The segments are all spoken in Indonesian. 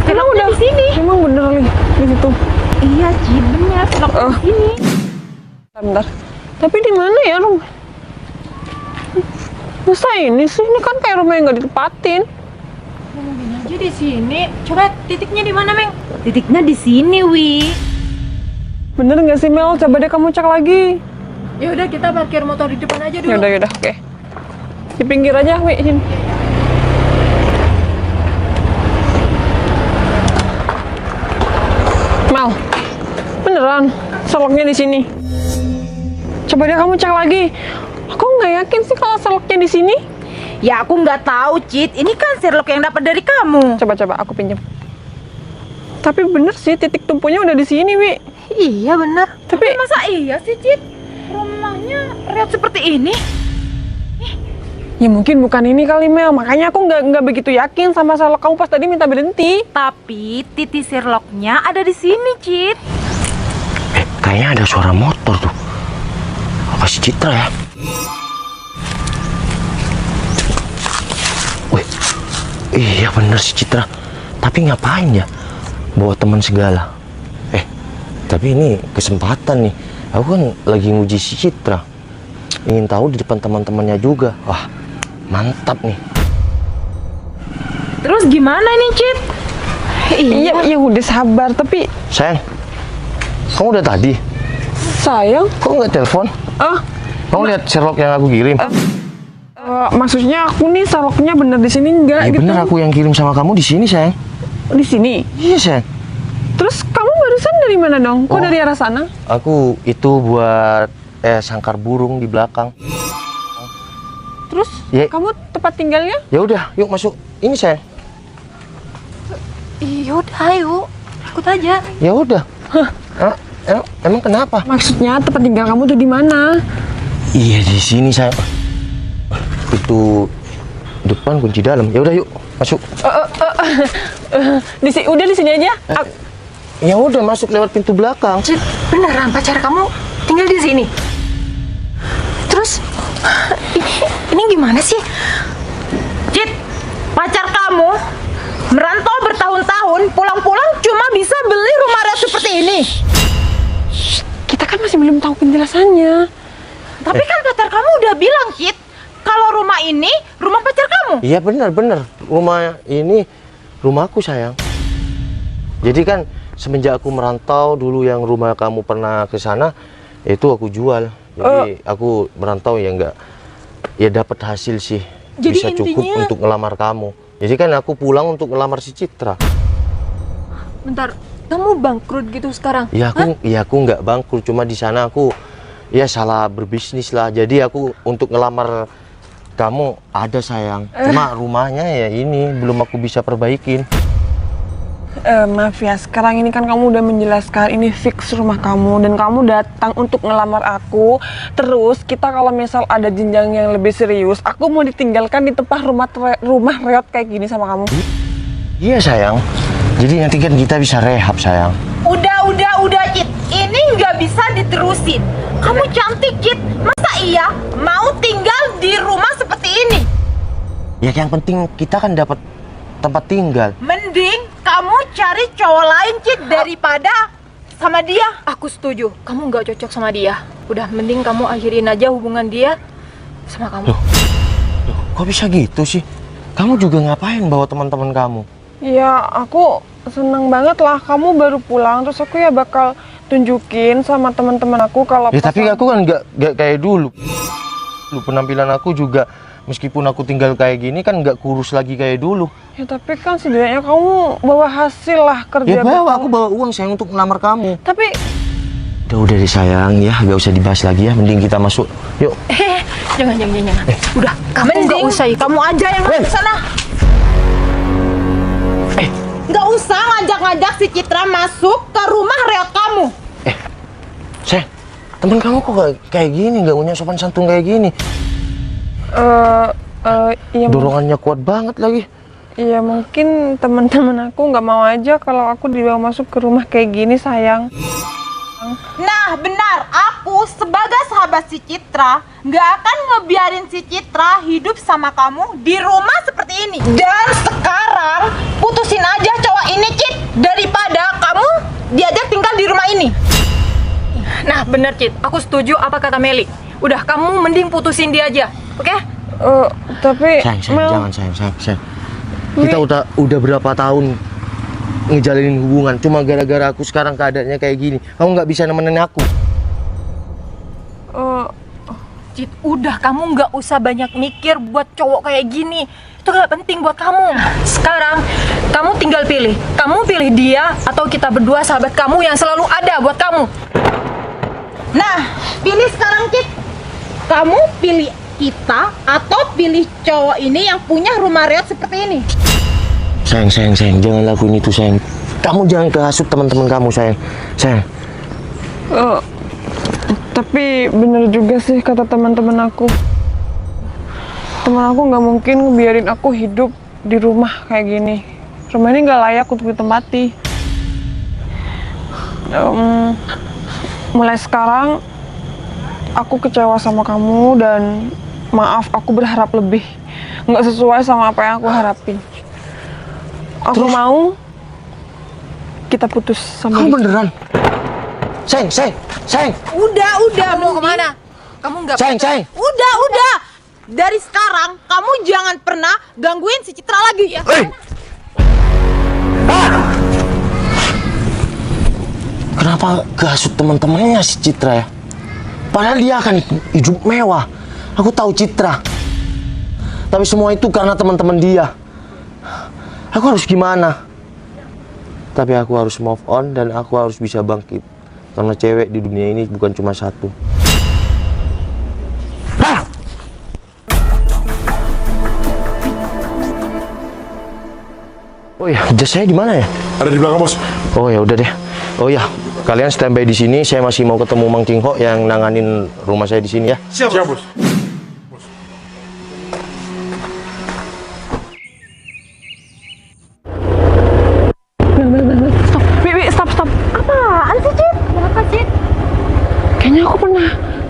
Emang udah di sini? Emang bener lagi di situ? Iya, Cid, bener. Di sini. Bentar. Tapi di mana ya rumah? Masa ini sih? Ini kan kayak rumah yang nggak ditempatin. Mungkin aja di sini. Coba titiknya di mana, Meng? Titiknya di sini, Wi. Bener nggak sih, Mel? Coba deh kamu cek lagi. Ya udah, kita parkir motor di depan aja dulu. Yaudah, oke. Di pinggir aja, Wi. Sini. Mel, beneran seloknya di sini. Coba deh kamu cek lagi. Aku nggak yakin sih kalau seloknya di sini. Ya aku nggak tahu, Cid. Ini kan Sherlock yang dapat dari kamu. Coba aku pinjam. Tapi bener sih titik tumpunya udah di sini, Wi. Iya bener. Tapi Masa iya sih, Cid? Rumahnya reot seperti ini? ya mungkin bukan ini kali, Mel. Makanya aku nggak begitu yakin sama selok kamu pas tadi minta berhenti. Tapi titik Sherlocknya ada di sini, Cid. Kayaknya ada suara motor tuh. Apa si Citra ya? Wih, iya bener si Citra. Tapi ngapain ya bawa teman segala? Tapi ini kesempatan nih. Aku kan lagi nguji si Citra. Ingin tahu di depan teman-temannya juga. Wah, mantap nih. Terus gimana nih, Cid? Iya, udah sabar. Tapi Sayang, kamu udah tadi? sayang, Kok nggak telepon? Kamu lihat Sherlock yang aku kirim? maksudnya aku nih seloknya bener di sini enggak Ya gitu. bener, aku yang kirim sama kamu di sini, sayang. Di sini. Iya, sayang. Terus kamu barusan dari mana dong? Kok Oh. dari arah sana? Aku itu buat sangkar burung di belakang. Terus Ya. kamu tempat tinggalnya? Ya udah, yuk masuk. Ini, sayang. Yaudah, ayo. Ikut aja. Ya udah. Emang kenapa? Maksudnya tempat tinggal kamu tuh di mana? Iya, di sini, sayang. Itu depan kunci dalam. Ya udah, yuk masuk. Udah di sini aja. Ya udah, masuk lewat pintu belakang. Cid, beneran pacar kamu tinggal di sini? Terus ini gimana sih? Cid, pacar kamu merantau bertahun-tahun, pulang-pulang cuma bisa beli rumah reot seperti ini. Kita kan masih belum tahu penjelasannya. Tapi kan pacar kamu udah bilang, Cid, kalau rumah ini rumah pacar kamu. Iya, benar. Rumah ini rumahku, sayang. Jadi kan semenjak aku merantau dulu yang rumah kamu pernah ke sana, itu aku jual. Jadi aku merantau ya enggak, ya dapat hasil sih. Jadi bisa cukup intinya- untuk ngelamar kamu. Jadi kan aku pulang untuk ngelamar si Citra. Bentar, kamu bangkrut gitu sekarang? Ya aku nggak bangkrut, cuma di sana aku ya salah berbisnis lah. Jadi aku untuk ngelamar kamu ada, sayang. Cuma rumahnya ya ini belum aku bisa perbaikin. Maaf ya, sekarang ini kan kamu udah menjelaskan ini fix rumah kamu dan kamu datang untuk ngelamar aku. Terus kita kalau misal ada jenjang yang lebih serius, aku mau ditinggalkan di tempat rumah reot kayak gini sama kamu. Iya, sayang. Jadi nanti kan kita bisa rehab, sayang. Udah, Cid. Ini nggak bisa diterusin. Kamu cantik, Cid. Masa iya mau tinggal di rumah seperti ini? Ya yang penting kita kan dapat tempat tinggal. Mending kamu cari cowok lain, Cid, daripada sama dia. Aku setuju. Kamu nggak cocok sama dia. Udah, mending kamu akhirin aja hubungan dia sama kamu. Loh, kok bisa gitu sih? Kamu juga ngapain bawa teman-teman kamu? Ya, aku seneng banget lah kamu baru pulang. Terus aku ya bakal tunjukin sama teman-teman aku kalau Ya tapi pas- aku kan nggak kayak dulu. Lu penampilan aku juga meskipun aku tinggal kayak gini kan nggak kurus lagi kayak dulu. Ya tapi kan setidaknya kamu bawa hasil lah kerja. Ya bawa, bersama. aku bawa uang, sayang, untuk ngelamar kamu. Tapi Udah deh, sayang, ya nggak usah dibahas lagi ya. Mending kita masuk. Yuk. Jangan. Udah, kamu nggak usah. Kamu aja yang masuk ke sana. Nggak usah ngajak-ngajak si Citra masuk ke rumah reot kamu. Sayang, temen kamu kok kayak gini, nggak punya sopan santun kayak gini. iya, Dorongannya kuat banget lagi. iya mungkin teman-teman aku nggak mau aja kalau aku dibawa masuk ke rumah kayak gini, sayang. Nah benar, aku sebagai sahabat si Citra nggak akan ngebiarin si Citra hidup sama kamu di rumah seperti ini. Dan sekarang putusin aja cowok ini, Cit, daripada kamu diajak tinggal di rumah ini. Nah bener, Cit, aku setuju apa kata Meli. Udah, kamu mending putusin dia aja, oke? Tapi Sayang, Mel, jangan sayang. Kita udah berapa tahun ngejalanin hubungan, cuma gara-gara aku sekarang keadaannya kayak gini, kamu nggak bisa nemenin aku. Cit, udah, kamu nggak usah banyak mikir buat cowok kayak gini. Itu nggak penting buat kamu. Sekarang kamu tinggal pilih. Kamu pilih dia atau kita berdua sahabat kamu yang selalu ada buat kamu. Nah, pilih sekarang, Cit. Kamu pilih kita atau pilih cowok ini yang punya rumah reot seperti ini. Sayang, jangan lakuin itu, sayang. Kamu jangan kehasut teman-teman kamu, sayang. tapi bener juga sih kata teman-teman aku. Teman aku nggak mungkin biarin aku hidup di rumah kayak gini. Rumah ini nggak layak untuk ditempati. Mulai sekarang aku kecewa sama kamu dan maaf, aku berharap lebih. Nggak sesuai sama apa yang aku harapin. Aku mau kita putus sama Kamu beneran? Sayang. Udah, mau kemana? Kamu nggak. Sayang. Udah. Dari sekarang kamu jangan pernah gangguin si Citra lagi ya. Kenapa kehasut teman-temannya si Citra ya? Padahal dia akan hidup mewah. Aku tahu Citra. Tapi semua itu karena teman-teman dia. Aku harus gimana? Tapi aku harus move on dan aku harus bisa bangkit. Karena cewek di dunia ini bukan cuma satu. Oh ya, jas saya di mana ya? Ada di belakang, Bos. Oh ya udah deh. Oh ya, kalian standby di sini. Saya masih mau ketemu Mang Cingho yang nanganin rumah saya di sini ya. Siap, Bos. Stop. Apaan sih, Cit? Kenapa, Cit? Kayaknya aku pernah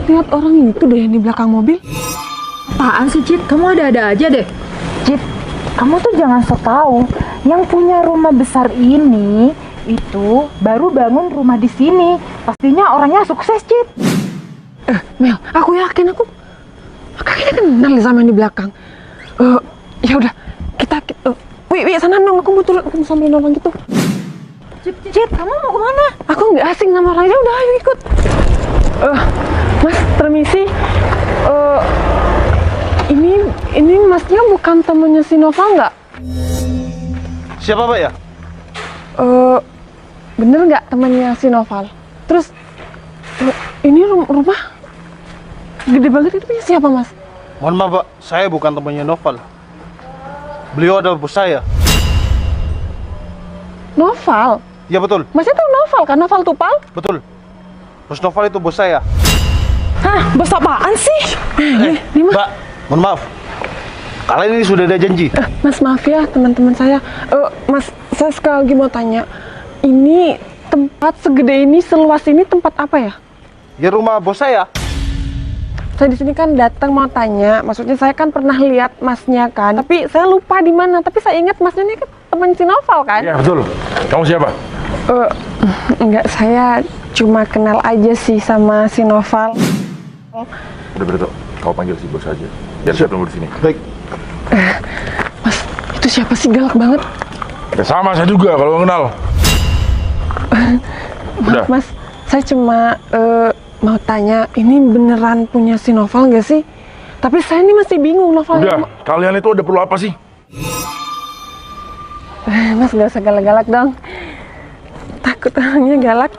lihat orang itu deh yang di belakang mobil. Apaan sih, Cit? Kamu ada-ada aja deh. Cit, kamu tuh jangan sok tahu. Yang punya rumah besar ini itu baru bangun rumah di sini. Pastinya orangnya sukses, Cit. Mel, aku yakin aku kayaknya kenal deh sama yang di belakang. Ya udah, kita Wi, sana dong, aku butuh samperin orang gitu. Cit, kamu mau kemana? Aku nggak asing sama orangnya, udah ayo ikut. Mas, permisi. Ini masnya bukan temennya si Nova nggak? Siapa, Pak ya? Bener nggak temennya si Noval? Terus ini rumah gede banget, itu punya siapa, Mas? Mohon maaf, Pak. Saya bukan temannya Noval. Beliau adalah bos saya. Noval? Ya, betul. Masnya tuh Noval kan? Noval Tupal? Betul. Bos Noval itu bos saya. Hah? Bos apaan sih? Mbak, mohon maaf. Kalian ini sudah ada janji. Mas, maaf ya teman-teman saya. Mas, saya sekali lagi mau tanya. Ini tempat segede ini, seluas ini tempat apa ya? Ya, rumah bos saya. Saya di sini kan datang mau tanya. Maksudnya saya kan pernah lihat masnya kan. Tapi saya lupa di mana. Tapi saya ingat masnya ini kan teman si Noval kan? Iya betul. Kamu siapa? Enggak, saya cuma kenal aja sih sama si Noval. Udah betul. Kau panggil si bos aja. Biar saya tunggu di sini. Baik. Mas, itu siapa sih, galak banget? Ya sama saya juga kalau kenal. Udah. Mas, saya cuma mau tanya, ini beneran punya si Noval nggak sih? Tapi saya ini masih bingung, Noval. Udah. Kalian itu ada perlu apa sih? Mas, gak usah galak-galak dong. Takut orangnya galak.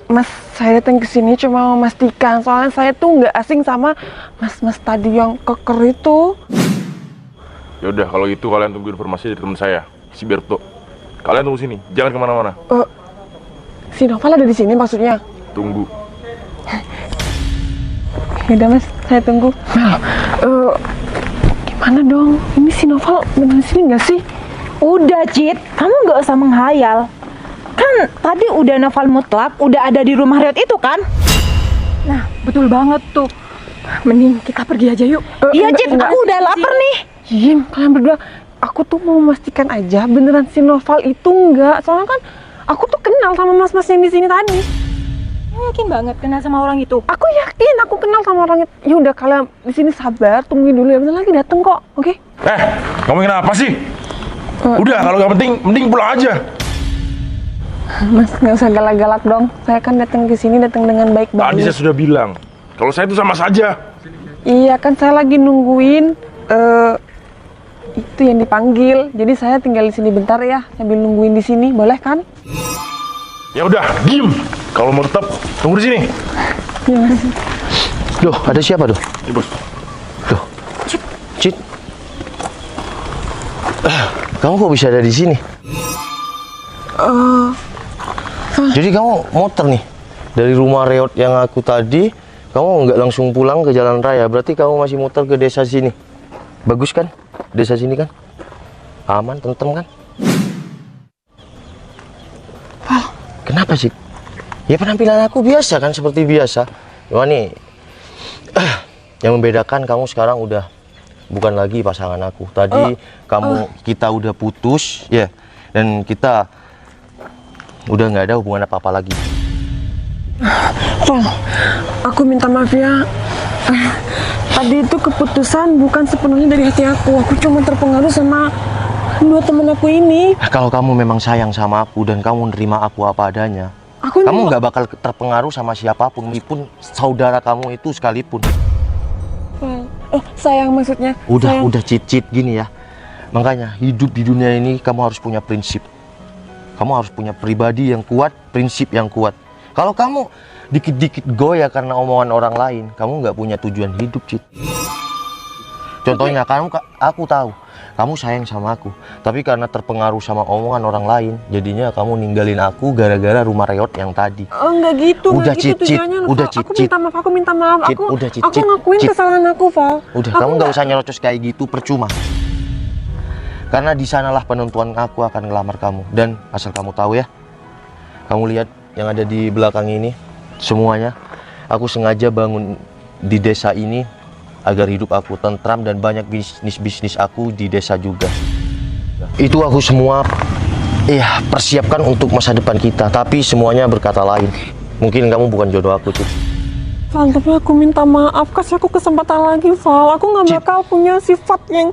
Mas, saya datang ke sini cuma mau memastikan, soalnya saya tuh nggak asing sama mas-mas tadi yang keker itu. Ya udah, kalau gitu kalian tunggu informasi dari teman saya, si Berto. Kalian tunggu sini, jangan kemana-mana. Si Noval ada di sini maksudnya? Tunggu. Yaudah Mas, saya tunggu. Mel, gimana dong? Ini si Noval bener di sini nggak sih? Udah, Cit. Kamu nggak usah menghayal. Kan Kan tadi udah Noval mutlak, udah ada di rumah Riot itu kan? Nah, betul banget tuh. Mending kita pergi aja yuk. Iya, Cit, aku udah lapar nih. Jim, kalian berdua, aku tuh mau memastikan aja beneran si Noval itu enggak. Soalnya kan aku tuh kenal sama mas-mas yang di sini tadi. Aku yakin banget kenal sama orang itu. Aku yakin aku kenal sama orang itu. Ya udah, kalian di sini sabar, tungguin dulu ya. Bentar lagi dateng kok, oke? Ngomongin apa sih? Udah, kalau nggak penting, mending pulang aja. Mas, nggak usah galak-galak dong. Saya kan datang ke sini datang dengan Tadi baik-baik. saya sudah bilang, kalau saya itu sama saja. Iya kan, saya lagi nungguin itu yang dipanggil. Jadi saya tinggal di sini bentar ya, sambil nungguin di sini, boleh kan? Ya udah, diem. Kalau mau tetap, tunggu di sini. Iya, Mas. Duh, ada siapa tuh? Ya, bos. Duh, Cit. Kamu kok bisa ada di sini? Jadi kamu motor nih dari rumah Reot yang aku tadi, kamu nggak langsung pulang ke jalan raya, berarti kamu masih muter ke desa sini. Bagus kan? Desa sini kan? Aman, tentrem kan? Kenapa sih? Ya penampilan aku biasa kan, seperti biasa. Cuma nih, yang membedakan kamu sekarang udah bukan lagi pasangan aku. Tadi kita udah putus, ya, dan kita udah nggak ada hubungan apa-apa lagi. Val, aku minta maaf ya. Tadi itu keputusan bukan sepenuhnya dari hati aku. Aku cuma terpengaruh sama dua temen aku ini. Nah, kalau kamu memang sayang sama aku dan kamu nerima aku apa adanya, kamu nggak bakal terpengaruh sama siapapun, meskipun saudara kamu itu sekalipun. Val, sayang maksudnya. Udah cit-cit gini ya. Makanya hidup di dunia ini kamu harus punya prinsip. Kamu harus punya pribadi yang kuat, prinsip yang kuat. Kalau kamu dikit-dikit goyah karena omongan orang lain, kamu nggak punya tujuan hidup, Cit. Contohnya, aku tahu kamu sayang sama aku, tapi karena terpengaruh sama omongan orang lain, jadinya kamu ninggalin aku gara-gara rumah Reot yang tadi. Oh, nggak gitu, Udah, nggak gitu Cit, tujuannya. udah, Val. Cit, Aku minta maaf. Cit, udah, Cit, Aku Cit, ngakuin Cit. kesalahan aku, Val. Udah, Aku kamu nggak usah nyerocos kayak gitu, percuma. Karena di sanalah penentuan aku akan ngelamar kamu. Dan asal kamu tahu ya, kamu lihat yang ada di belakang ini, semuanya aku sengaja bangun di desa ini agar hidup aku tentram dan banyak bisnis aku di desa juga. Itu aku semua persiapkan untuk masa depan kita, tapi semuanya berkata lain. Mungkin kamu bukan jodoh aku, Cit. Val, tapi aku minta maaf, kasih aku kesempatan lagi, Val. Aku nggak Cit. bakal punya sifat yang...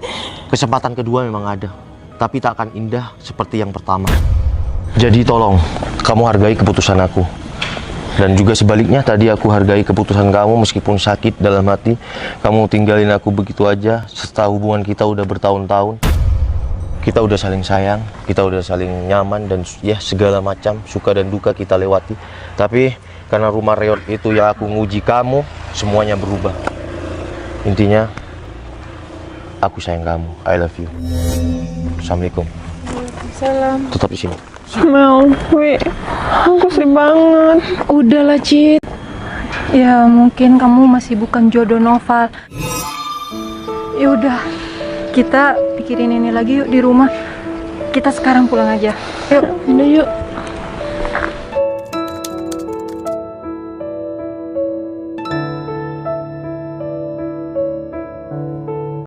Kesempatan kedua memang ada, tapi tak akan indah seperti yang pertama. Jadi tolong, kamu hargai keputusan aku. Dan juga sebaliknya, tadi aku hargai keputusan kamu meskipun sakit dalam hati. Kamu tinggalin aku begitu aja, setelah hubungan kita udah bertahun-tahun. Kita udah saling sayang, kita udah saling nyaman, dan ya segala macam suka dan duka kita lewati. Tapi karena rumah Reot itu yang aku nguji kamu, semuanya berubah. Intinya, aku sayang kamu. I love you. Assalamualaikum. Salam. Tetap di sini. Mel, aku sedih banget. Udahlah, Cit. Ya, mungkin kamu masih bukan jodoh Noval. Ya udah, kita pikirin ini lagi yuk di rumah. Kita sekarang pulang aja. Yuk, Udah yuk.